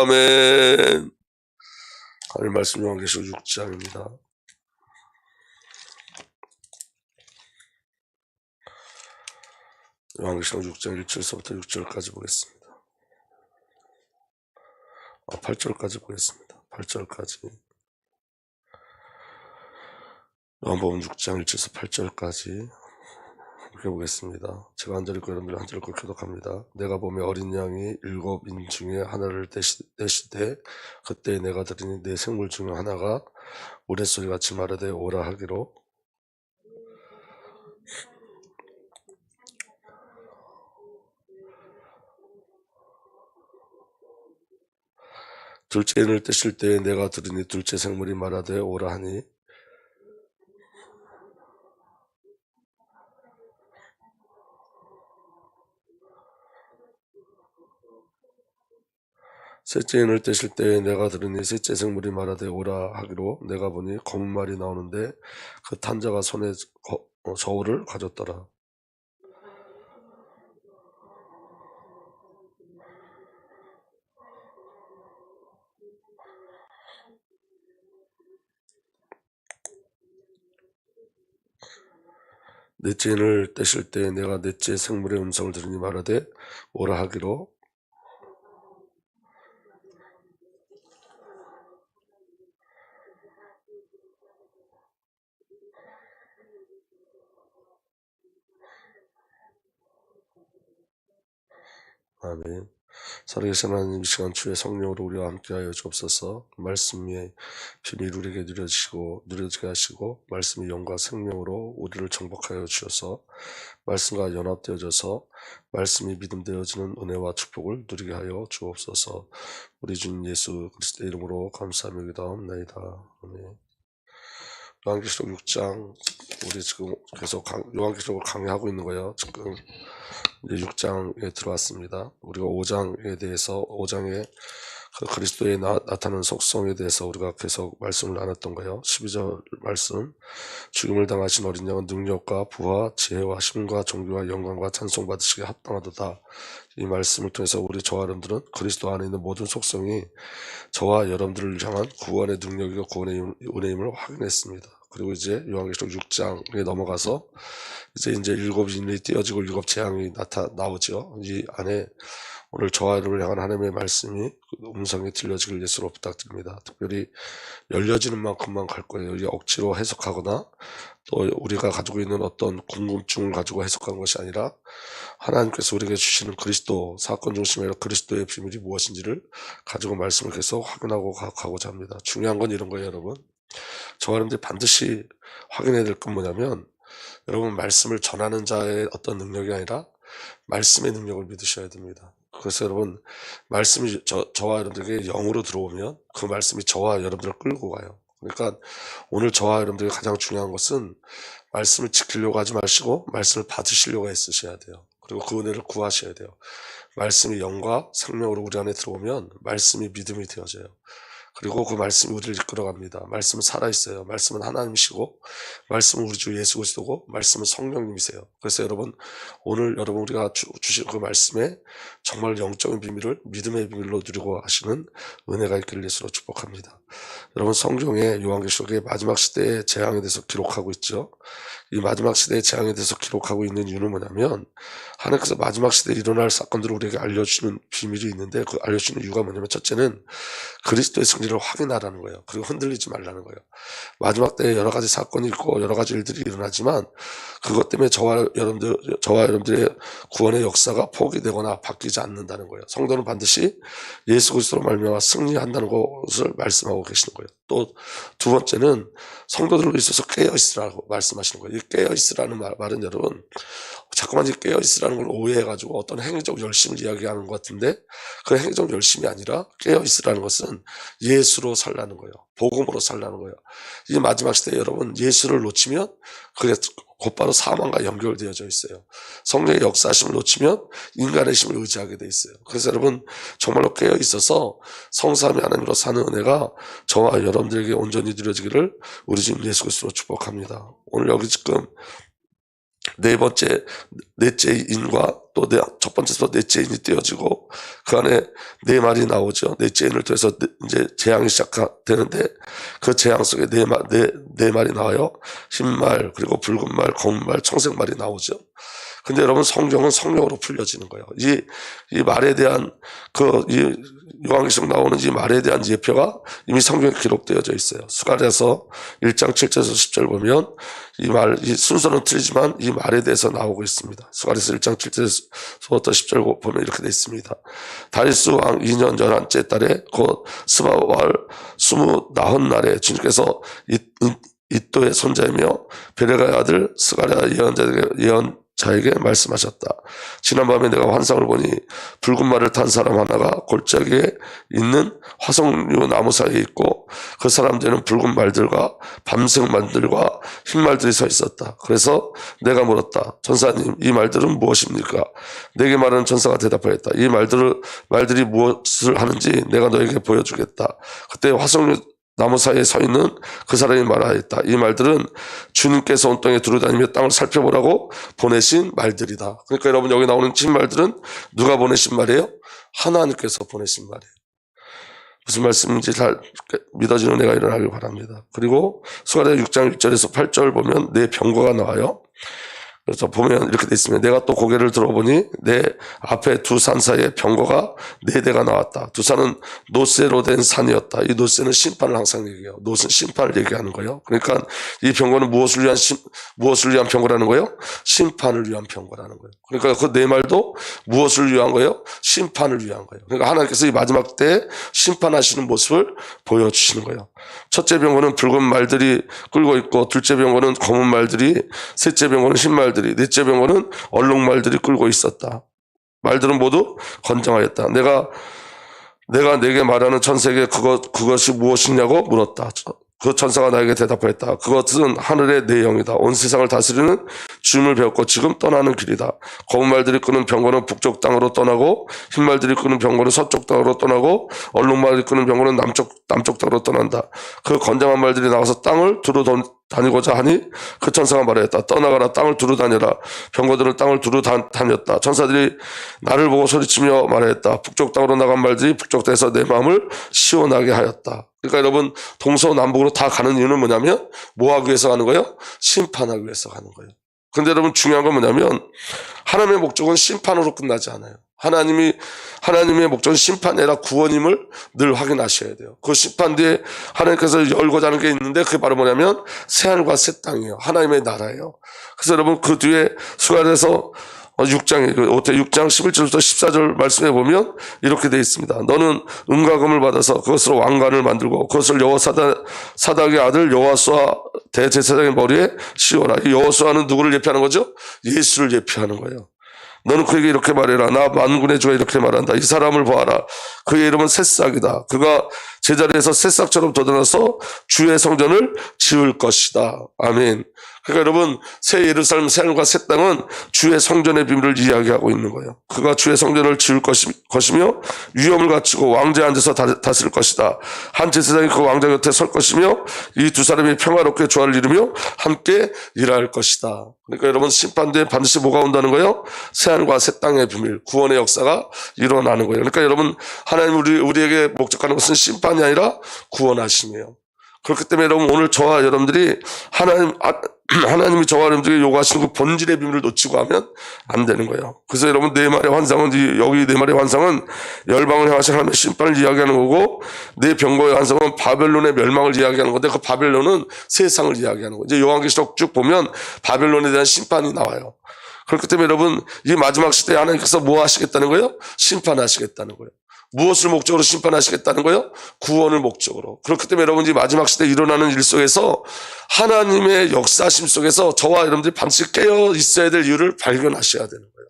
아멘. 하나님 말씀 요한계시록 6장입니다. 요한계시록 6장 1절서부터 6절까지 보겠습니다. 8절까지 보겠습니다. 8절까지. 요한복음 6장 1절에서 8절까지 읽어보겠습니다. 제가 한 절 읽고 여러분들 한 절 읽고 교독합니다. 내가 보며 어린 양이 7인 중에 하나를 떼시되 그때 내가 들으니 네 생물 중에 하나가 우레소리같이 말하되 오라 하기로 둘째 인을 떼실 때에 내가 들으니 둘째 생물이 말하되 오라 하니 셋째 인을 떼실 때에 내가 들으니 셋째 생물이 말하되 오라 하기로 내가 보니 검은 말이 나오는데 그 탄 자가 손에 저울을 가졌더라. 넷째 인을 떼실 때에 내가 넷째 생물의 음성을 들으니 말하되 오라 하기로 아멘. 살아계신 하나님, 이 시간 주의 성령으로 우리와 함께하여 주옵소서. 말씀의 비밀 우리에게 누려지게 하시고 말씀의 영과 생명으로 우리를 정복하여 주셔서 말씀과 연합되어져서 말씀이 믿음되어지는 은혜와 축복을 누리게 하여 주옵소서. 우리 주님 예수 그리스도의 이름으로 감사하며 기도하옵나이다. 아멘. 요한계시록 6장, 우리 지금 계속 요한계시록을 강의하고 있는 거예요. 지금 이제 6장에 들어왔습니다. 우리가 5장에 대해서 5장에 그리스도의 나타나는 속성에 대해서 우리가 계속 말씀을 나눴던 거예요. 12절 말씀, 죽임을 당하신 어린 양은 능력과 부와 지혜와 힘과 존귀와 영광과 찬송 받으시기에 합당하도다. 이 말씀을 통해서 저와 여러분들은 그리스도 안에 있는 모든 속성이 저와 여러분들을 향한 구원의 능력이고 구원의 은혜임을 확인했습니다. 그리고 이제 요한계시록 6장에 넘어가서 이제 7인이 띄어지고 7 재앙이 나오죠. 이 안에 오늘 저와 여러분을 향한 하나님의 말씀이 음성이 들려지길 예수로 부탁드립니다. 특별히 열려지는 만큼만 갈 거예요. 이게 억지로 해석하거나 또 우리가 가지고 있는 어떤 궁금증을 가지고 해석한 것이 아니라 하나님께서 우리에게 주시는 그리스도 사건 중심의 그리스도의 비밀이 무엇인지를 가지고 말씀을 계속 확인하고 가고자 합니다. 중요한 건 이런 거예요, 여러분. 저와 여러분들이 반드시 확인해야 될 건 뭐냐면 여러분 말씀을 전하는 자의 어떤 능력이 아니라 말씀의 능력을 믿으셔야 됩니다. 그래서 여러분 말씀이 저와 여러분들에게 영으로 들어오면 그 말씀이 저와 여러분들을 끌고 가요. 그러니까 오늘 저와 여러분들에게 가장 중요한 것은 말씀을 지키려고 하지 마시고 말씀을 받으시려고 애쓰셔야 돼요. 그리고 그 은혜를 구하셔야 돼요. 말씀이 영과 생명으로 우리 안에 들어오면 말씀이 믿음이 되어져요. 그리고 그 말씀이 우리를 이끌어갑니다. 말씀은 살아있어요. 말씀은 하나님이시고 말씀은 우리 주 예수 그리스도고 말씀은 성령님이세요. 그래서 여러분 오늘 여러분 우리가 주신 그 말씀에 정말 영적인 비밀을 믿음의 비밀로 누리고 하시는 은혜가 있기를 예수로 축복합니다. 여러분 성경에 요한계시록의 마지막 시대의 재앙에 대해서 기록하고 있죠. 이 마지막 시대의 재앙에 대해서 기록하고 있는 이유는 뭐냐면 하나님께서 마지막 시대에 일어날 사건들을 우리에게 알려주는 비밀이 있는데 그 알려주는 이유가 뭐냐면 첫째는 그리스도의 승리를 확인하라는 거예요. 그리고 흔들리지 말라는 거예요. 마지막 때에 여러 가지 사건이 있고 여러 가지 일들이 일어나지만 그것 때문에 저와 여러분들의 구원의 역사가 포기되거나 바뀌지 않는다는 거예요. 성도는 반드시 예수 그리스도로 말미암아 승리한다는 것을 말씀하고 계시는 거예요. 또 두 번째는 성도들로 있어서 깨어있으라고 말씀하시는 거예요. 이 깨어있으라는 말은 여러분 자꾸만 이 깨어있으라는 걸 오해해가지고 어떤 행위적 열심을 이야기하는 것 같은데 그 행위적 열심이 아니라 깨어있으라는 것은 예수로 살라는 거예요. 복음으로 살라는 거예요. 이 마지막 시대에 여러분 예수를 놓치면 그게 곧바로 사망과 연결되어져 있어요. 성령의 역사심을 놓치면 인간의 힘을 의지하게 돼 있어요. 그래서 여러분 정말로 깨어있어서 성삼위 하나님으로 사는 은혜가 저와 여러분들에게 온전히 누려지기를 우리 주님 예수 그리스도로 축복합니다. 오늘 여기 지금 넷째 인과 또 첫 번째부터 넷째 인이 띄어지고 그 안에 네 말이 나오죠. 넷째 인을 통해서 이제 재앙이 시작되는데 그 재앙 속에 네 말이 나와요. 흰말, 그리고 붉은 말, 검은 말, 청색 말이 나오죠. 근데 여러분 성경은 성령으로 풀려지는 거예요. 이 말에 대한 이 요한계시록 나오는 이 말에 대한 예표가 이미 성경에 기록되어져 있어요. 스가랴서 1장 7절에서 10절 보면 이 순서는 틀리지만 이 말에 대해서 나오고 있습니다. 스가랴서 1장 7절에서부터 10절 보면 이렇게 되어 있습니다. 다리스 왕 2년 11째 달에 곧 스바왈 29날에 주님께서 이또의 손자이며 베레가의 아들 스가랴 예언자에게 말씀하셨다. 지난밤에 내가 환상을 보니 붉은 말을 탄 사람 하나가 골짜기에 있는 화석류 나무 사이에 있고 그 사람들은 붉은 말들과 밤색 말들과 흰 말들이 서 있었다. 그래서 내가 물었다. 전사님, 이 말들은 무엇입니까? 내게 말하는 전사가 대답하였다. 이 말들이 무엇을 하는지 내가 너에게 보여주겠다. 그때 화석류 나무 사이에 서 있는 그 사람이 말하였다. 이 말들은 주님께서 온 땅에 두루다니며 땅을 살펴보라고 보내신 말들이다. 그러니까 여러분 여기 나오는 흰 말들은 누가 보내신 말이에요? 하나님께서 보내신 말이에요. 무슨 말씀인지 잘 믿어지는 내가 일어나길 바랍니다. 그리고 스가랴 6장 1절에서 8절 보면 내 병거가 나와요. 그래서 보면 이렇게 돼 있습니다. 내가 또 고개를 들어보니 내 앞에 두 산 사이에 병거가 4대가 나왔다. 두 산은 노쇠로 된 산이었다. 이 노쇠는 심판을 항상 얘기해요. 노쇠는 심판을 얘기하는 거예요. 그러니까 이 병거는 무엇을 위한 병거라는 거예요? 심판을 위한 병거라는 거예요. 그러니까 그 네 말도 무엇을 위한 거예요? 심판을 위한 거예요. 그러니까 하나님께서 이 마지막 때에 심판하시는 모습을 보여주시는 거예요. 첫째 병거는 붉은 말들이 끌고 있고, 둘째 병거는 검은 말들이, 셋째 병거는 흰 말들이, 넷째 병거는 얼룩말들이 끌고 있었다. 말들은 모두 건장하였다. 내가 내게 말하는 천사에게 그것이 무엇이냐고 물었다. 그 천사가 나에게 대답하였다. 그것은 하늘의 내 영이다. 온 세상을 다스리는 주임을 배웠고 지금 떠나는 길이다. 검은 말들이 끄는 병거는 북쪽 땅으로 떠나고, 흰 말들이 끄는 병거는 서쪽 땅으로 떠나고, 얼룩말들이 끄는 병거는 남쪽 땅으로 떠난다. 그 건장한 말들이 나가서 땅을 두루 다니고자 하니 그 천사가 말하였다. 떠나가라. 땅을 두루 다녀라. 병거들은 땅을 두루 다녔다. 천사들이 나를 보고 소리치며 말하였다. 북쪽 땅으로 나간 말들이 북쪽 땅에서 내 마음을 시원하게 하였다. 그러니까 여러분 동서남북으로 다 가는 이유는 뭐냐면 뭐 하기 위해서 가는 거예요? 심판하기 위해서 가는 거예요. 그런데 여러분 중요한 건 뭐냐면 하나님의 목적은 심판으로 끝나지 않아요. 하나님의 목적은 심판이 아니라 구원임을 늘 확인하셔야 돼요. 그 심판 뒤에 하나님께서 열고자 하는 게 있는데 그게 바로 뭐냐면 새하늘과 새 땅이에요. 하나님의 나라예요. 그래서 여러분 그 뒤에 수가랴서 6장 11절부터 14절 말씀해 보면 이렇게 되어 있습니다. 너는 은과 금을 받아서 그것으로 왕관을 만들고 그것을 여호와 사닥의 아들 여호수아 대제사장의 머리에 씌워라. 이 여호수아는 누구를 예표하는 거죠? 예수를 예표하는 거예요. 너는 그에게 이렇게 말해라. 나 만군의 주가 이렇게 말한다. 이 사람을 보아라. 그의 이름은 새싹이다. 그가 제자리에서 새싹처럼 돋아나서 주의 성전을 지을 것이다. 아멘. 그러니까 여러분 새 예루살렘 새하늘과 새 땅은 주의 성전의 비밀을 이야기하고 있는 거예요. 그가 주의 성전을 지을 것이며 위엄을 갖추고 왕좌에 앉아서 다스릴 것이다. 한 제사장이 그 왕자 곁에 설 것이며 이 두 사람이 평화롭게 조화를 이루며 함께 일할 것이다. 그러니까 여러분 심판 뒤에 반드시 뭐가 온다는 거예요? 새하늘과 새 땅의 비밀, 구원의 역사가 일어나는 거예요. 그러니까 여러분 하나님 우리에게 목적하는 것은 심판이 아니라 구원하심이에요. 그렇기 때문에 여러분 오늘 저와 여러분들이 하나님이 저와 여러분들에게 요구하시는 그 본질의 비밀을 놓치고 하면 안 되는 거예요. 그래서 여러분 네 말의 환상은 여기 네 말의 환상은 열방을 향하신 하나님의 심판을 이야기하는 거고, 네 병거의 환상은 바벨론의 멸망을 이야기하는 건데 그 바벨론은 세상을 이야기하는 거예요. 이제 요한계시록 쭉 보면 바벨론에 대한 심판이 나와요. 그렇기 때문에 여러분 이 마지막 시대에 하나님께서 뭐 하시겠다는 거예요? 심판하시겠다는 거예요. 무엇을 목적으로 심판하시겠다는 거예요? 구원을 목적으로. 그렇기 때문에 여러분 이 마지막 시대에 일어나는 일 속에서 하나님의 역사심 속에서 저와 여러분들이 반드시 깨어 있어야 될 이유를 발견하셔야 되는 거예요.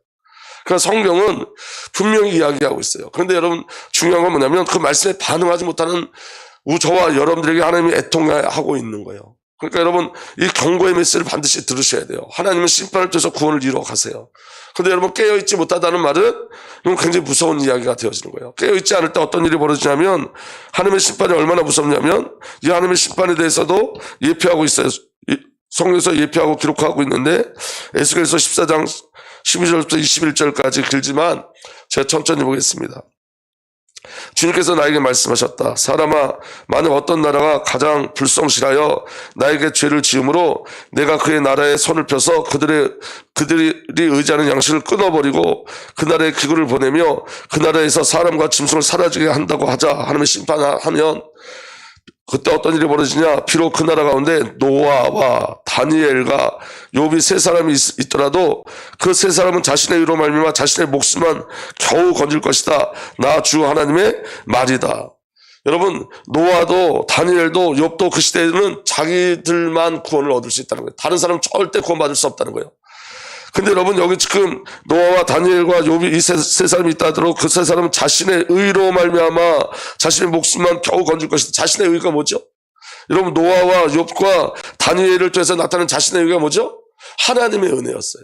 그러니까 성경은 분명히 이야기하고 있어요. 그런데 여러분 중요한 건 뭐냐면 그 말씀에 반응하지 못하는 저와 여러분들에게 하나님이 애통하고 있는 거예요. 그러니까 여러분 이 경고의 메시지를 반드시 들으셔야 돼요. 하나님은 심판을 통해서 구원을 이루어 가세요. 그런데 여러분 깨어있지 못하다는 말은 이건 굉장히 무서운 이야기가 되어지는 거예요. 깨어있지 않을 때 어떤 일이 벌어지냐면 하나님의 심판이 얼마나 무섭냐면 이 하나님의 심판에 대해서도 예표하고 있어요. 성경에서 예표하고 기록하고 있는데 에스겔서 14장 12절부터 21절까지 길지만 제가 천천히 보겠습니다. 주님께서 나에게 말씀하셨다. 사람아, 만약 어떤 나라가 가장 불성실하여 나에게 죄를 지음으로 내가 그의 나라에 손을 펴서 그들이 의지하는 양식을 끊어버리고 그 나라에 기구를 보내며 그 나라에서 사람과 짐승을 사라지게 한다고 하자. 하나님의 심판하면 그때 어떤 일이 벌어지냐? 비록 그 나라 가운데 노아와 다니엘과 욥이 세 사람이 있더라도 그 세 사람은 자신의 의로 말미암아 자신의 목숨만 겨우 건질 것이다. 나 주 하나님의 말이다. 여러분, 노아도 다니엘도 욥도 그 시대에는 자기들만 구원을 얻을 수 있다는 거예요. 다른 사람은 절대 구원받을 수 없다는 거예요. 근데 여러분, 여기 지금 노아와 다니엘과 욥이 이 세 사람이 있다 하더라도 그 세 사람은 자신의 의로 말미암아 자신의 목숨만 겨우 건질 것이다. 자신의 의가 뭐죠? 여러분, 노아와 욥과 다니엘을 통해서 나타나는 자신의 의가 뭐죠? 하나님의 은혜였어요.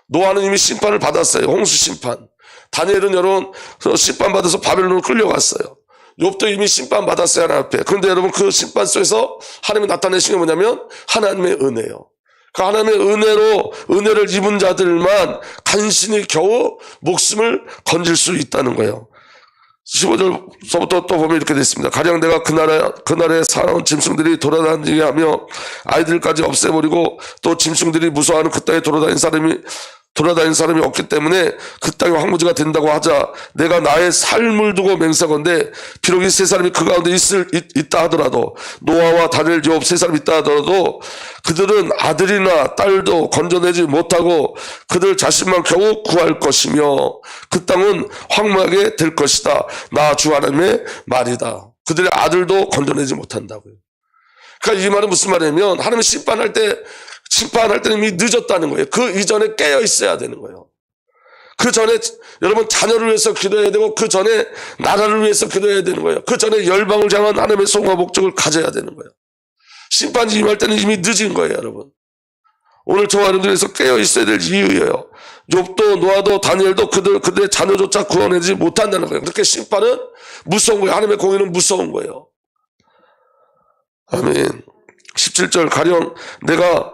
노아는 이미 심판을 받았어요. 홍수 심판. 다니엘은 여러분 심판받아서 바벨론으로 끌려갔어요. 욥도 이미 심판받았어요, 하나님 앞에. 그런데 여러분, 그 심판 속에서 하나님이 나타내신 게 뭐냐면 하나님의 은혜요. 그 하나님의 은혜를 입은 자들만 간신히 겨우 목숨을 건질 수 있다는 거예요. 15절서부터 또 보면 이렇게 됐습니다. 가령 내가 그 나라에 살아온 짐승들이 돌아다니게 하며 아이들까지 없애버리고 또 짐승들이 무서워하는 그 땅에 돌아다니는 사람이 없기 때문에 그 땅이 황무지가 된다고 하자. 내가 나의 삶을 두고 맹세하건대 비록 이 세 사람이 그 가운데 있다 하더라도 노아와 다니엘 욥 세 사람이 있다 하더라도 그들은 아들이나 딸도 건져내지 못하고 그들 자신만 겨우 구할 것이며 그 땅은 황무하게 될 것이다. 나 주 하나님의 말이다. 그들의 아들도 건져내지 못한다고요. 그러니까 이 말은 무슨 말이냐면 하나님이 심판할 때는 이미 늦었다는 거예요. 그 이전에 깨어 있어야 되는 거예요. 그 전에 여러분 자녀를 위해서 기도해야 되고 그 전에 나라를 위해서 기도해야 되는 거예요. 그 전에 열방을 향한 하나님의 소원과 목적을 가져야 되는 거예요. 심판이 임할 때는 이미 늦은 거예요, 여러분. 오늘 저와 여러분들에서 깨어 있어야 될 이유예요. 욥도 노아도 다니엘도 그들의 자녀조차 구원하지 못한다는 거예요. 그렇게 심판은 무서운 거예요. 하나님의 공의는 무서운 거예요. 아멘. 17절 가령 내가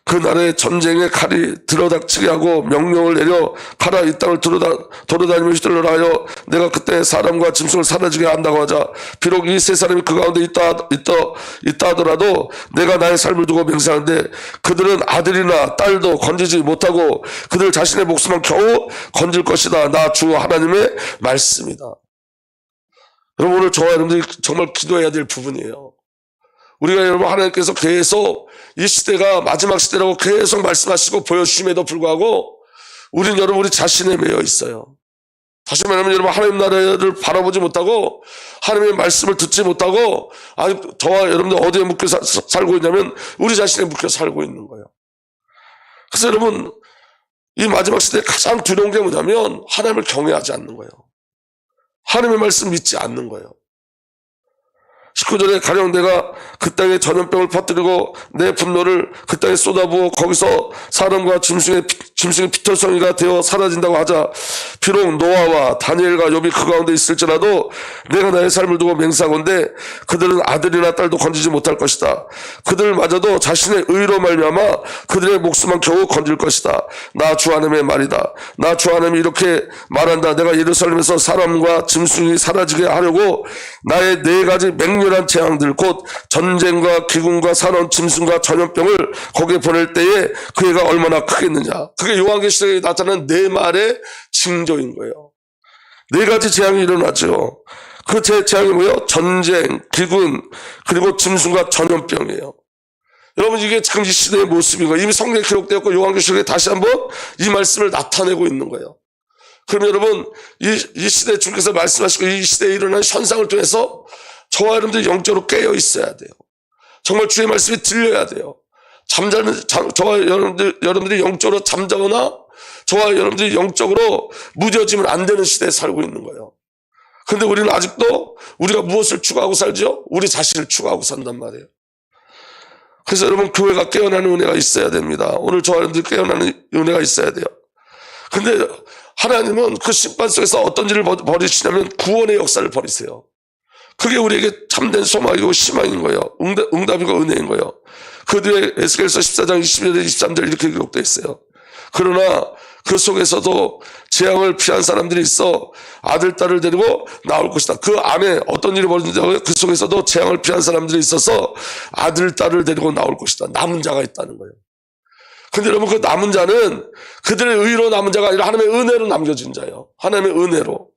그 나라의 전쟁에 칼이 들어닥치게 하고 명령을 내려 가라 이 땅을 돌아다니며 휘둘러라 하여 내가 그때 사람과 짐승을 사라지게 한다고 하자. 비록 이 세 사람이 그 가운데 있다 하더라도 내가 나의 삶을 두고 맹세하는데 그들은 아들이나 딸도 건지지 못하고 그들 자신의 목숨만 겨우 건질 것이다. 나 주 하나님의 말씀이다. 여러분, 오늘 저와 여러분들이 정말 기도해야 될 부분이에요. 우리가 여러분 하나님께서 계속 이 시대가 마지막 시대라고 계속 말씀하시고 보여주심에도 불구하고 우린 여러분 우리 자신에 매여 있어요. 다시 말하면 여러분 하나님 나라를 바라보지 못하고 하나님의 말씀을 듣지 못하고 저와 여러분들 어디에 묶여 살고 있냐면 우리 자신에 묶여 살고 있는 거예요. 그래서 여러분 이 마지막 시대에 가장 두려운 게 뭐냐면 하나님을 경외하지 않는 거예요. 하나님의 말씀 믿지 않는 거예요. 19절에 가령 내가 그 땅에 전염병을 퍼뜨리고 내 분노를 그 땅에 쏟아부어 거기서 사람과 짐승의 피터성이가 되어 사라진다고 하자. 비록 노아와 다니엘과 욥이 그 가운데 있을지라도 내가 나의 삶을 두고 맹세하건대 그들은 아들이나 딸도 건지지 못할 것이다. 그들마저도 자신의 의로 말미암아 그들의 목숨만 겨우 건질 것이다. 나 주 하나님의 말이다. 나 주 하나님이 이렇게 말한다. 내가 예루살렘에서 사람과 짐승이 사라지게 하려고 나의 네 가지 맹렬한 재앙들 곧 전쟁과 기근과 사나운 짐승과 전염병을 거기에 보낼 때에 그 해가 얼마나 크겠느냐. 그게 요한계시록에 나타나는 네 말의 징조인 거예요. 네 가지 재앙이 일어나죠. 그 재앙이 뭐예요? 전쟁, 기근, 그리고 짐승과 전염병이에요. 여러분 이게 참 이 시대의 모습인 거예요. 이미 성경에 기록되었고 요한계시록에 다시 한번 이 말씀을 나타내고 있는 거예요. 그럼 여러분 이 시대에 주께서 말씀하시고 이 시대에 일어난 현상을 통해서 저와 여러분들이 영적으로 깨어 있어야 돼요. 정말 주의 말씀이 들려야 돼요. 저와 여러분들이 영적으로 잠자거나 저와 여러분들이 영적으로 무뎌지면 안 되는 시대에 살고 있는 거예요. 그런데 우리는 아직도 우리가 무엇을 추구하고 살죠? 우리 자신을 추구하고 산단 말이에요. 그래서 여러분 교회가 깨어나는 은혜가 있어야 됩니다. 오늘 저와 여러분들이 깨어나는 은혜가 있어야 돼요. 근데 하나님은 그 심판 속에서 어떤 일을 벌이시냐면 구원의 역사를 벌이세요. 그게 우리에게 참된 소망이고 희망인 거예요. 응답이고 은혜인 거예요. 그 뒤에 에스겔서 14장 22절 23절 이렇게 기록되어 있어요. 그러나 그 속에서도 재앙을 피한 사람들이 있어 아들, 딸을 데리고 나올 것이다. 그 안에 어떤 일이 벌어진다고요? 그 속에서도 재앙을 피한 사람들이 있어서 아들, 딸을 데리고 나올 것이다. 남은 자가 있다는 거예요. 근데 여러분, 그 남은 자는 그들의 의로 남은 자가 아니라 하나님의 은혜로 남겨진 자예요. 하나님의 은혜로.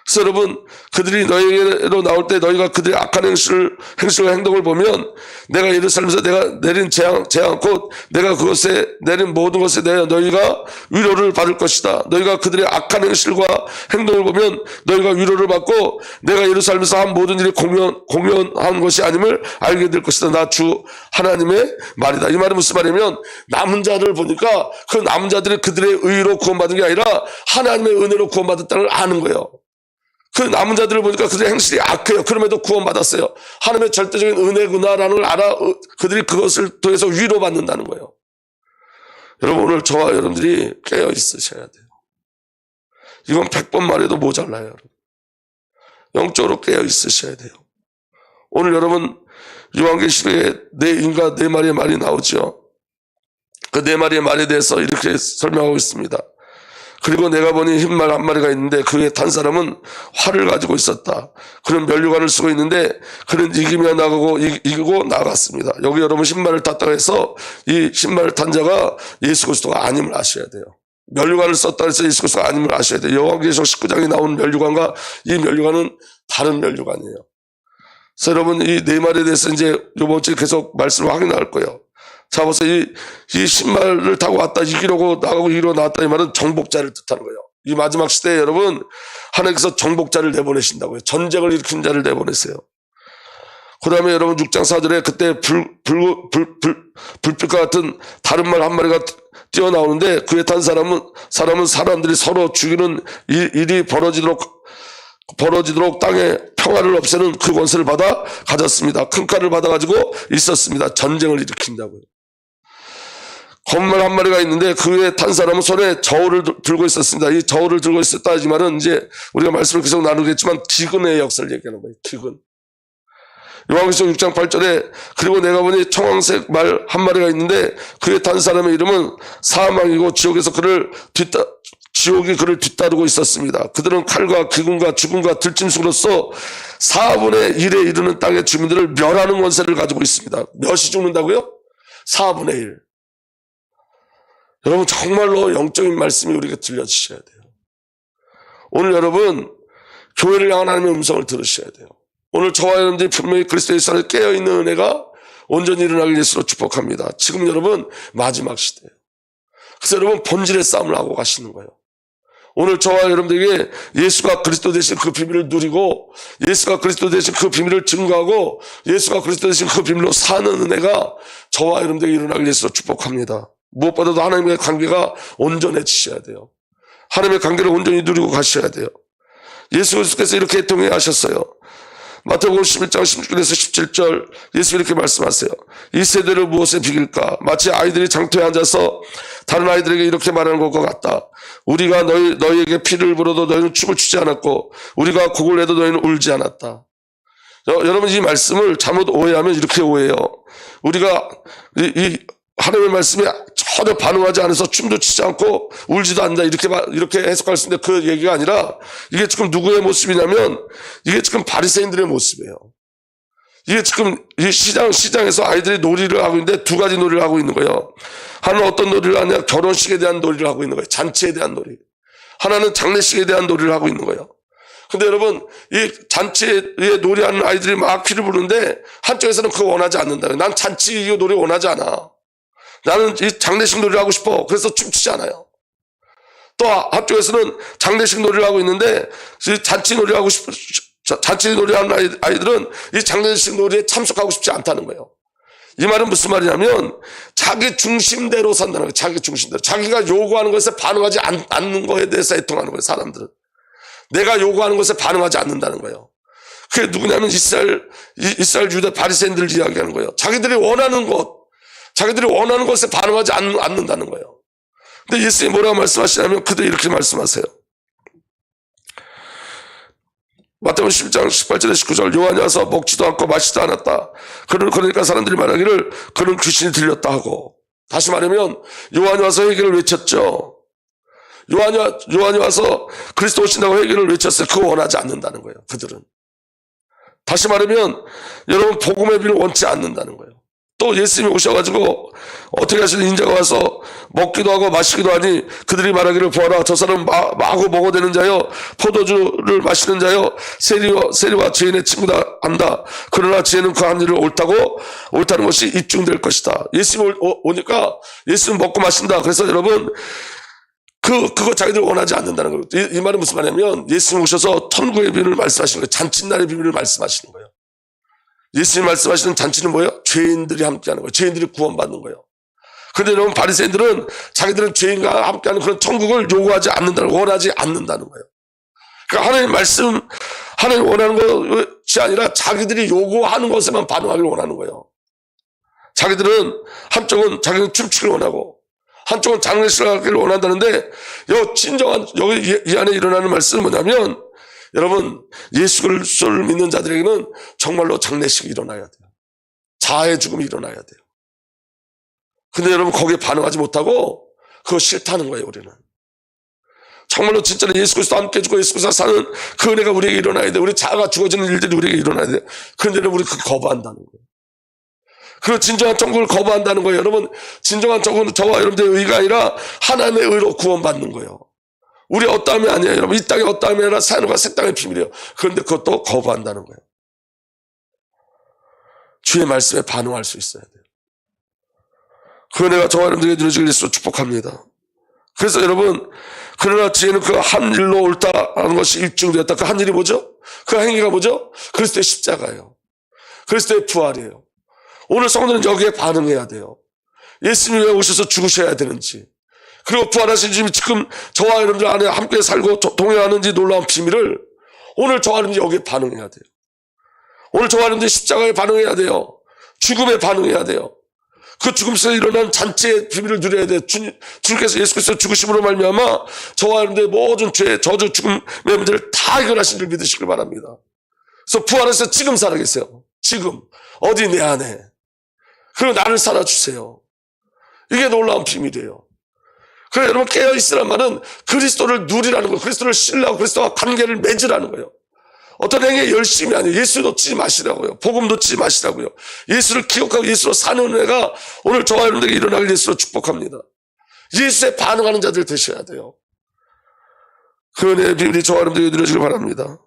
그래서 여러분, 그들이 너희에게로 나올 때 너희가 그들의 악한 행실과 행동을 보면 내가 예루살렘에서 내가 내린 재앙 곧 내가 그것에 내린 모든 것에 대해 너희가 위로를 받을 것이다. 너희가 그들의 악한 행실과 행동을 보면 너희가 위로를 받고 내가 예루살렘에서 한 모든 일이 공연한 것이 아님을 알게 될 것이다. 나 주 하나님의 말이다. 이 말은 무슨 말이냐면 남은 자를 보니까 그 남은 자들이 그들의 의로 구원받은 게 아니라 하나님의 은혜로 구원받았다는 걸 아는 거예요. 그 남은 자들을 보니까 그들의 행실이 악해요. 그럼에도 구원받았어요. 하나님의 절대적인 은혜구나라는 걸 알아 그들이 그것을 통해서 위로받는다는 거예요. 여러분, 오늘 저와 여러분들이 깨어 있으셔야 돼요. 이건 100번 말해도 모자라요. 여러분. 영적으로 깨어 있으셔야 돼요. 오늘 여러분 요한계시록에 네 인과 네 마리의 말이 나오죠. 그 네 마리의 말에 대해서 이렇게 설명하고 있습니다. 그리고 내가 보니 흰 말 한 마리가 있는데 그에 탄 사람은 활을 가지고 있었다. 그는 면류관을 쓰고 있는데 그는 이기며 나가고 이기고 나갔습니다. 여기 여러분 흰말을 탔다고 해서 이 흰말을 탄 자가 예수 그리스도가 아님을 아셔야 돼요. 면류관을 썼다고 해서 예수 그리스도가 아님을 아셔야 돼요. 요한계시록 19장에 나온 면류관과 이 면류관은 다른 면류관이에요. 그래서 여러분 이 네 말에 대해서 이제 이번 주에 계속 말씀을 확인할 거예요. 자, 벌써 이 신발을 타고 왔다, 이기려고 나가고 이기려고 나왔다, 이 말은 정복자를 뜻하는 거예요. 이 마지막 시대에 여러분, 하나님께서 정복자를 내보내신다고요. 전쟁을 일으킨 자를 내보내세요. 그 다음에 여러분 6장 4절에 그때 불빛과 같은 다른 말 한 마리가 뛰어나오는데 그에 탄 사람은 사람들이 서로 죽이는 일이 벌어지도록 땅에 평화를 없애는 그 권세를 받아 가졌습니다. 큰 칼을 받아가지고 있었습니다. 전쟁을 일으킨다고요. 건말 한 마리가 있는데 그에 탄 사람은 손에 저울을 들고 있었습니다. 이 저울을 들고 있었다 이 말은 이제 우리가 말씀을 계속 나누겠지만 기근의 역사를 얘기하는 거예요. 기근. 요한계시록 6장 8절에 그리고 내가 보니 청황색 말 한 마리가 있는데 그에 탄 사람의 이름은 사망이고 지옥이 그를 뒤따르고 있었습니다. 그들은 칼과 기근과 죽음과 들짐승으로서 4분의 1에 이르는 땅의 주민들을 멸하는 권세를 가지고 있습니다. 몇이 죽는다고요? 4분의 1. 여러분 정말로 영적인 말씀이 우리에게 들려주셔야 돼요. 오늘 여러분 교회를 향한 하나님의 음성을 들으셔야 돼요. 오늘 저와 여러분들이 분명히 그리스도 예수 안에 깨어있는 은혜가 온전히 일어나길 예수로 축복합니다. 지금 여러분 마지막 시대예요. 그래서 여러분 본질의 싸움을 하고 가시는 거예요. 오늘 저와 여러분들에게 예수가 그리스도 되신 그 비밀을 누리고 예수가 그리스도 되신 그 비밀을 증거하고 예수가 그리스도 되신 그 비밀로 사는 은혜가 저와 여러분들에게 일어나길 예수로 축복합니다. 무엇보다도 하나님의 관계가 온전해지셔야 돼요. 하나님의 관계를 온전히 누리고 가셔야 돼요. 예수 그리스도께서 이렇게 동행하셨어요. 마태복음 11장 16절에서 17절 예수 이렇게 말씀하세요. 이 세대를 무엇에 비길까? 마치 아이들이 장터에 앉아서 다른 아이들에게 이렇게 말하는 것과 같다. 우리가 너희에게 피를 불어도 너희는 춤을 추지 않았고 우리가 곡을 내도 너희는 울지 않았다. 여러분 이 말씀을 잘못 오해하면 이렇게 오해해요. 우리가 이 하나님의 말씀에 전혀 반응하지 않아서 춤도 추지 않고 울지도 않는다 이렇게 해석할 수 있는데 그 얘기가 아니라 이게 지금 누구의 모습이냐면 이게 지금 바리새인들의 모습이에요. 이게 지금 이 시장에서 아이들이 놀이를 하고 있는데 두 가지 놀이를 하고 있는 거예요. 하나는 어떤 놀이를 하냐? 결혼식에 대한 놀이를 하고 있는 거예요. 잔치에 대한 놀이. 하나는 장례식에 대한 놀이를 하고 있는 거예요. 근데 여러분 이 잔치에 놀이하는 아이들이 막 피를 부르는데 한쪽에서는 그거 원하지 않는다. 난 잔치 이 놀이 원하지 않아. 나는 이 장례식 놀이를 하고 싶어. 그래서 춤추지 않아요. 또 한쪽에서는 장례식 놀이를 하고 있는데 잔치 놀이를 하고 싶어. 잔치 놀이하는 아이들은 이 장례식 놀이에 참석하고 싶지 않다는 거예요. 이 말은 무슨 말이냐면 자기 중심대로 산다는 거예요. 자기 중심대로. 자기가 요구하는 것에 반응하지 않는 것에 대해서 애통하는 거예요. 사람들은. 내가 요구하는 것에 반응하지 않는다는 거예요. 그게 누구냐면 이스라엘 유대 바리새인들 이야기하는 거예요. 자기들이 원하는 것에 반응하지 않는다는 거예요. 근데 예수님이 뭐라고 말씀하시냐면 그들이 이렇게 말씀하세요. 마태복음 11장 18절에 19절 요한이 와서 먹지도 않고 마시지도 않았다. 그러니까 사람들이 말하기를 그는 귀신이 들렸다 하고, 다시 말하면 요한이 와서 회개를 외쳤죠. 요한이 와서 그리스도 오신다고 회개를 외쳤어요. 그거 원하지 않는다는 거예요. 그들은. 다시 말하면 여러분 복음의 비를 원치 않는다는 거예요. 또 예수님이 오셔가지고 어떻게 하시는 인자가 와서 먹기도 하고 마시기도 하니 그들이 말하기를 보아라 저 사람은 마구 먹어대는 자여 포도주를 마시는 자여 세리와 죄인의 친구다 한다. 그러나 죄는 그 한 일을 옳다는 것이 입증될 것이다. 예수님 오니까 예수님 먹고 마신다. 그래서 여러분 그거 자기들 원하지 않는다는 거예요. 이 말은 무슨 말이냐면 예수님 오셔서 천국의 비밀을 말씀하시는 거예요. 잔칫날의 비밀을 말씀하시는 거예요. 예수님 말씀하시는 잔치는 뭐예요? 죄인들이 함께하는 거예요. 죄인들이 구원받는 거예요. 그런데 여러분 바리새인들은 자기들은 죄인과 함께하는 그런 천국을 요구하지 않는다는, 원하지 않는다는 거예요. 그러니까 하나님 원하는 것이 아니라 자기들이 요구하는 것에만 반응하기를 원하는 거예요. 자기들은 한쪽은 자기는 춤추기를 원하고 한쪽은 장례식을 하기를 원한다는데 여기 이 안에 일어나는 말씀은 뭐냐면 여러분 예수 그리스도를 믿는 자들에게는 정말로 장례식이 일어나야 돼요. 자아의 죽음이 일어나야 돼요. 근데 여러분 거기에 반응하지 못하고 그거 싫다는 거예요. 우리는 정말로 진짜로 예수 그리스도 함께 죽고 예수 그리스도 사는 그 은혜가 우리에게 일어나야 돼. 우리 자아가 죽어지는 일들이 우리에게 일어나야 돼. 그런데 여러분 우리 그거 거부한다는 거예요. 그 진정한 천국을 거부한다는 거예요. 여러분 진정한 천국은 저와 여러분들의 의가 아니라 하나님의 의로 구원받는 거예요. 우리 어떠함이 아니에요. 여러분 이 땅의 어떠함이 아니라 하늘과 새 땅의 비밀이에요. 그런데 그것도 거부한다는 거예요. 주의 말씀에 반응할 수 있어야 돼요. 그 은혜가 저와 여러분들에게 누려지길 예수로 축복합니다. 그래서 여러분 그러나 지혜는 그 한 일로 옳다라는 것이 입증되었다. 그 한 일이 뭐죠? 그 행위가 뭐죠? 그리스도의 십자가예요. 그리스도의 부활이에요. 오늘 성도는 여기에 반응해야 돼요. 예수님이 왜 오셔서 죽으셔야 되는지, 그리고 부활하신 주님이 지금 저와 여러분들 안에 함께 살고 동행하는지 놀라운 비밀을 오늘 저와 여러분들이 여기에 반응해야 돼요. 오늘 저와 여러분들이 십자가에 반응해야 돼요. 죽음에 반응해야 돼요. 그 죽음 속에 일어난 잔치의 비밀을 누려야 돼요. 주님께서 예수 그리스도 죽으심으로 말미암아 저와 여러분들의 모든 죄, 저주, 죽음의 문제를 다 해결하신 줄 믿으시길 바랍니다. 그래서 부활해서 지금 살아계세요. 지금 어디 내 안에. 그리고 나를 살아주세요. 이게 놀라운 비밀이에요. 그래 여러분 깨어있으란 말은 그리스도를 누리라는 거예요. 그리스도를 신뢰하고 그리스도와 관계를 맺으라는 거예요. 어떤 행위에 열심이 아니에요. 예수 놓치지 마시라고요. 복음 놓치지 마시라고요. 예수를 기억하고 예수로 사는 은혜가 오늘 저와 여러분들에게 일어나길 예수로 축복합니다. 예수에 반응하는 자들 되셔야 돼요. 그 은혜의 비밀이 저와 여러분들에게 누려지길 바랍니다.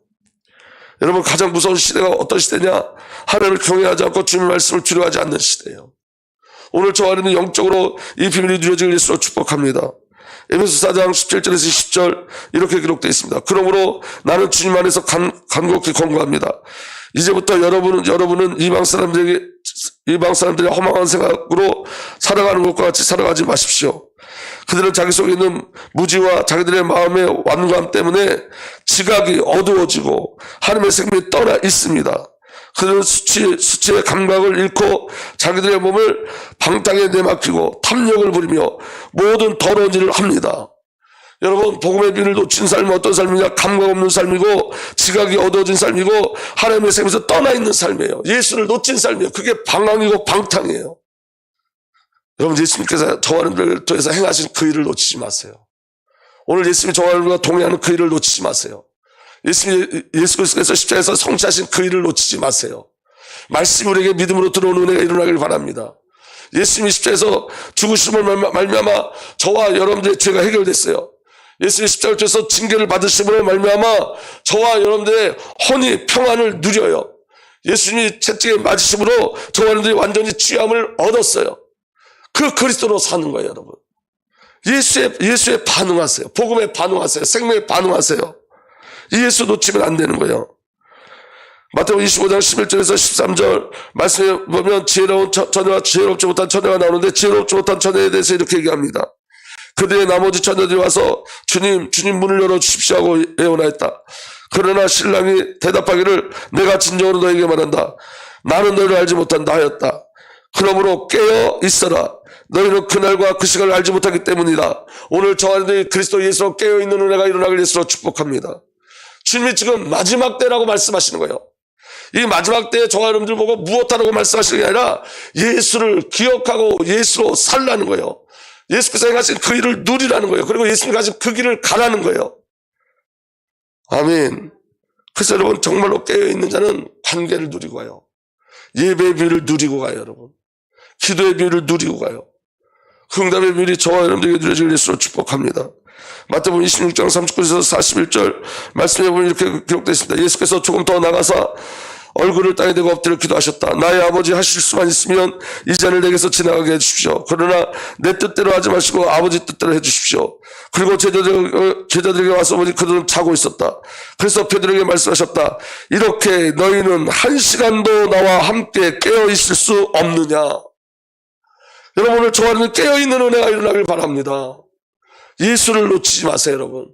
여러분 가장 무서운 시대가 어떤 시대냐? 하나님을 경외하지 않고 주님의 말씀을 두려워하지 않는 시대예요. 오늘 저와 여러분은 영적으로 이 비밀이 누려지길 예수로 축복합니다. 에베소 4장 17절에서 20절 이렇게 기록되어 있습니다. 그러므로 나는 주님 안에서 간곡히 권고합니다. 이제부터 여러분은 이방 사람들의 허망한 생각으로 살아가는 것과 같이 살아가지 마십시오. 그들은 자기 속에 있는 무지와 자기들의 마음의 완고함 때문에 지각이 어두워지고 하나님의 생명이 떠나 있습니다. 그들은 수치의 감각을 잃고 자기들의 몸을 방탕에 내맡기고 탐욕을 부리며 모든 더러운 일을 합니다. 여러분 복음의 비밀을 놓친 삶은 어떤 삶이냐? 감각 없는 삶이고 지각이 어두워진 삶이고 하나님의 생명에서 떠나 있는 삶이에요. 예수를 놓친 삶이에요. 그게 방황이고 방탕이에요. 여러분 예수님께서 저와 여러분들을 통해서 행하신 그 일을 놓치지 마세요. 오늘 예수님이 저와 여러분과 동행하는 그 일을 놓치지 마세요. 예수 그리스도께서 십자가에서 성취하신 그 일을 놓치지 마세요. 말씀이 우리에게 믿음으로 들어오는 은혜가 일어나길 바랍니다. 예수님이 십자가에서 죽으심을 말미암아 저와 여러분들의 죄가 해결됐어요. 예수님이 십자가를 통해서 징계를 받으심으로 말미암아 저와 여러분들의 혼이 평안을 누려요. 예수님이 채찍에 맞으심으로 저와 여러분들이 완전히 취함을 얻었어요. 그 그리스도로 사는 거예요, 여러분. 예수에 반응하세요. 복음에 반응하세요. 생명에 반응하세요. 이 예수 놓치면 안 되는 거예요. 마태복음 25장 11절에서 13절 말씀에 보면 지혜로운 처녀와 지혜롭지 못한 처녀가 나오는데 지혜롭지 못한 처녀에 대해서 이렇게 얘기합니다. 그들의 나머지 처녀들이 와서 주님 문을 열어주십시오 하고 애원하였다. 그러나 신랑이 대답하기를 내가 진정으로 너에게 말한다. 나는 너를 알지 못한다 하였다. 그러므로 깨어 있어라. 너희는 그날과 그 시간을 알지 못하기 때문이다. 오늘 저와 여러분들이 그리스도 예수로 깨어있는 은혜가 일어나길 예수로 축복합니다. 주님이 지금 마지막 때라고 말씀하시는 거예요. 이 마지막 때에 저와 여러분들 보고 무엇하라고 말씀하시는 게 아니라 예수를 기억하고 예수로 살라는 거예요. 예수께서 행하신 그 일을 누리라는 거예요. 그리고 예수님이 가신 그 길을 가라는 거예요. 아멘. 그래서 여러분 정말로 깨어있는 자는 관계를 누리고 가요. 예배의 비밀을 누리고 가요. 여러분 기도의 비밀을 누리고 가요. 그 응답의 비밀이 저와 여러분들에게 누려질 예수로 축복합니다. 마태복음 26장 39절에서 41절 말씀에 보면 이렇게 기록되어 있습니다. 예수께서 조금 더 나가서 얼굴을 땅에 대고 엎드려 기도하셨다. 나의 아버지 하실 수만 있으면 이 잔을 내게서 지나가게 해주십시오. 그러나 내 뜻대로 하지 마시고 아버지 뜻대로 해주십시오. 그리고 제자들에게 와서 보니 그들은 자고 있었다. 그래서 베드로에게 말씀하셨다. 이렇게 너희는 한 시간도 나와 함께 깨어있을 수 없느냐. 여러분 오늘 저와 여러분 깨어있는 은혜가 일어나길 바랍니다. 예수를 놓치지 마세요. 여러분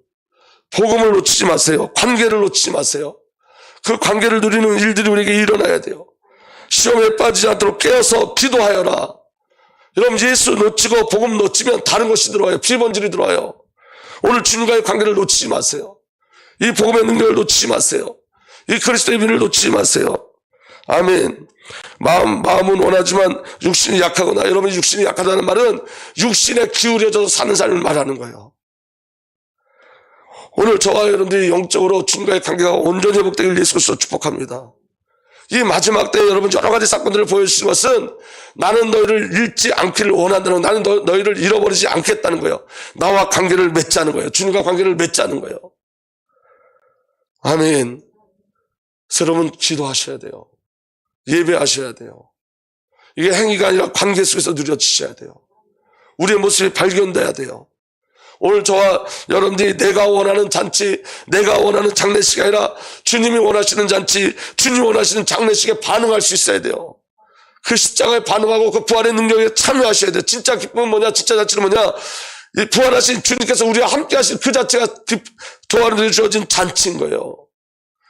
복음을 놓치지 마세요. 관계를 놓치지 마세요. 그 관계를 누리는 일들이 우리에게 일어나야 돼요. 시험에 빠지지 않도록 깨어서 기도하여라. 여러분 예수 놓치고 복음 놓치면 다른 것이 들어와요. 비번질이 들어와요. 오늘 주님과의 관계를 놓치지 마세요. 이 복음의 능력을 놓치지 마세요. 이 그리스도의 비밀을 놓치지 마세요. 아멘. 마음은 원하지만 육신이 약하거나, 여러분이 육신이 약하다는 말은 육신에 기울여져서 사는 삶을 말하는 거예요. 오늘 저와 여러분들이 영적으로 주님과의 관계가 온전히 회복되길 예수 그리스도로 축복합니다. 이 마지막 때에 여러분 여러 가지 사건들을 보여주신 것은 나는 너희를 잃지 않기를 원한다는, 나는 너희를 잃어버리지 않겠다는 거예요. 나와 관계를 맺자는 거예요. 주님과 관계를 맺자는 거예요. 아멘. 그래서 여러분 기도하셔야 돼요. 예배하셔야 돼요. 이게 행위가 아니라 관계 속에서 누려지셔야 돼요. 우리의 모습이 발견돼야 돼요. 오늘 저와 여러분들이 내가 원하는 잔치, 내가 원하는 장례식이 아니라 주님이 원하시는 잔치, 주님이 원하시는 장례식에 반응할 수 있어야 돼요. 그 십자가에 반응하고 그 부활의 능력에 참여하셔야 돼요. 진짜 기쁨은 뭐냐, 진짜 잔치는 뭐냐, 이 부활하신 주님께서 우리와 함께 하신 그 자체가 저와 여러분들에게 주어진 잔치인 거예요.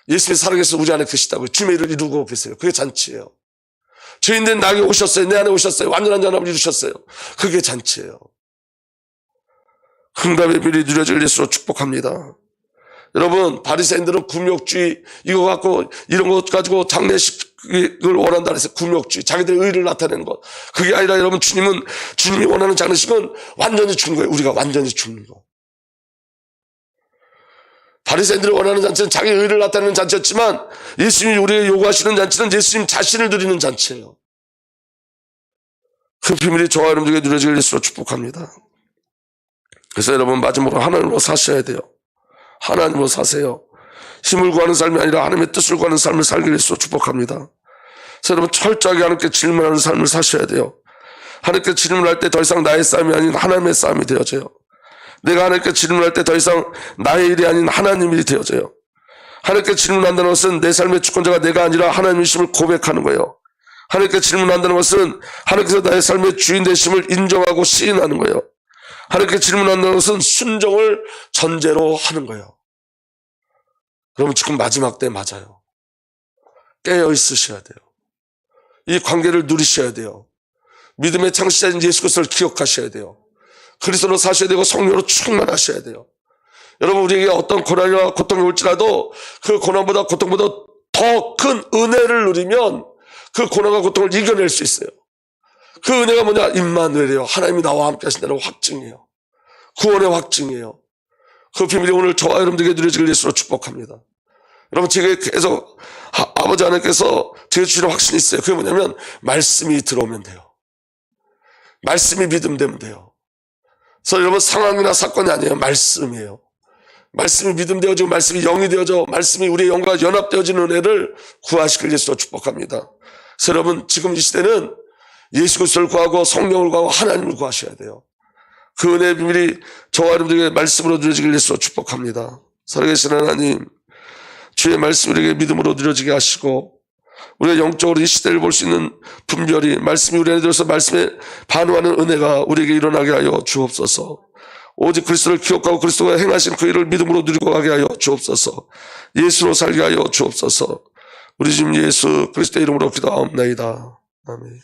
예수님이 살아계셔서 우리 안에 계시다고요. 주님의 일을 이루고 계세요. 그게 잔치예요. 죄인된 나에게 오셨어요. 내 안에 오셨어요. 완전한 연합을 이루셨어요. 그게 잔치예요. 응답의 비밀이 누려질 예수로 축복합니다. 여러분 바리새인들은 굴욕주의 이거 갖고 이런 것 가지고 장례식을 원한다 그래서 굴욕주의, 자기들의 의를 나타내는 것. 그게 아니라 여러분 주님이 원하는 장례식은 완전히 죽는 거예요. 우리가 완전히 죽는 거. 바리새인들이 원하는 잔치는 자기 의를 나타내는 잔치였지만 예수님이 우리에게 요구하시는 잔치는 예수님 자신을 드리는 잔치예요. 그 비밀이 저와 여러분들에게 누려질 예수로 축복합니다. 그래서 여러분 마지막으로 하나님으로 사셔야 돼요. 하나님으로 사세요. 힘을 구하는 삶이 아니라 하나님의 뜻을 구하는 삶을 살기 위해서 축복합니다. 그래서 여러분 철저하게 하나님께 질문하는 삶을 사셔야 돼요. 하나님께 질문할 때 더 이상 나의 싸움이 아닌 하나님의 싸움이 되어져요. 내가 하나님께 질문할 때 더 이상 나의 일이 아닌 하나님 일이 되어져요. 하나님께 질문한다는 것은 내 삶의 주권자가 내가 아니라 하나님이심을 고백하는 거예요. 하나님께 질문한다는 것은 하나님께서 나의 삶의 주인 되심을 인정하고 시인하는 거예요. 하나님께 질문한다는 것은 순종을 전제로 하는 거예요. 여러분 지금 마지막 때 맞아요. 깨어 있으셔야 돼요. 이 관계를 누리셔야 돼요. 믿음의 창시자인 예수 그리스도를 기억하셔야 돼요. 그리스도로 사셔야 되고 성령으로 충만하셔야 돼요. 여러분 우리에게 어떤 고난이나 고통이 올지라도 그 고난보다 고통보다 더 큰 은혜를 누리면 그 고난과 고통을 이겨낼 수 있어요. 그 은혜가 뭐냐? 임마누엘이에요. 하나님이 나와 함께 하신다는 확증이에요. 구원의 확증이에요. 그 비밀이 오늘 저와 여러분들에게 누려지길 예수로 축복합니다. 여러분 제게 계속 아버지 하나님께서 제게 주시는 확신이 있어요. 그게 뭐냐면 말씀이 들어오면 돼요. 말씀이 믿음되면 돼요. 그래서 여러분 상황이나 사건이 아니에요. 말씀이에요. 말씀이 믿음되어지고 말씀이 영이 되어져 말씀이 우리의 영과 연합되어지는 은혜를 구하시길 예수로 축복합니다. 그래서 여러분 지금 이 시대는 예수 그리스도를 구하고 성령을 구하고 하나님을 구하셔야 돼요. 그 은혜의 비밀이 저와 여러분들에게 말씀으로 누려지길 예수로 축복합니다. 살아계신 하나님, 주의 말씀 우리에게 믿음으로 누려지게 하시고 우리가 영적으로 이 시대를 볼 수 있는 분별이 말씀이 우리 안에 들어서 말씀에 반응하는 은혜가 우리에게 일어나게 하여 주옵소서. 오직 그리스도를 기억하고 그리스도가 행하신 그 일을 믿음으로 누리고 가게 하여 주옵소서. 예수로 살게 하여 주옵소서. 우리 주님 예수 그리스도의 이름으로 기도하옵나이다. 아멘.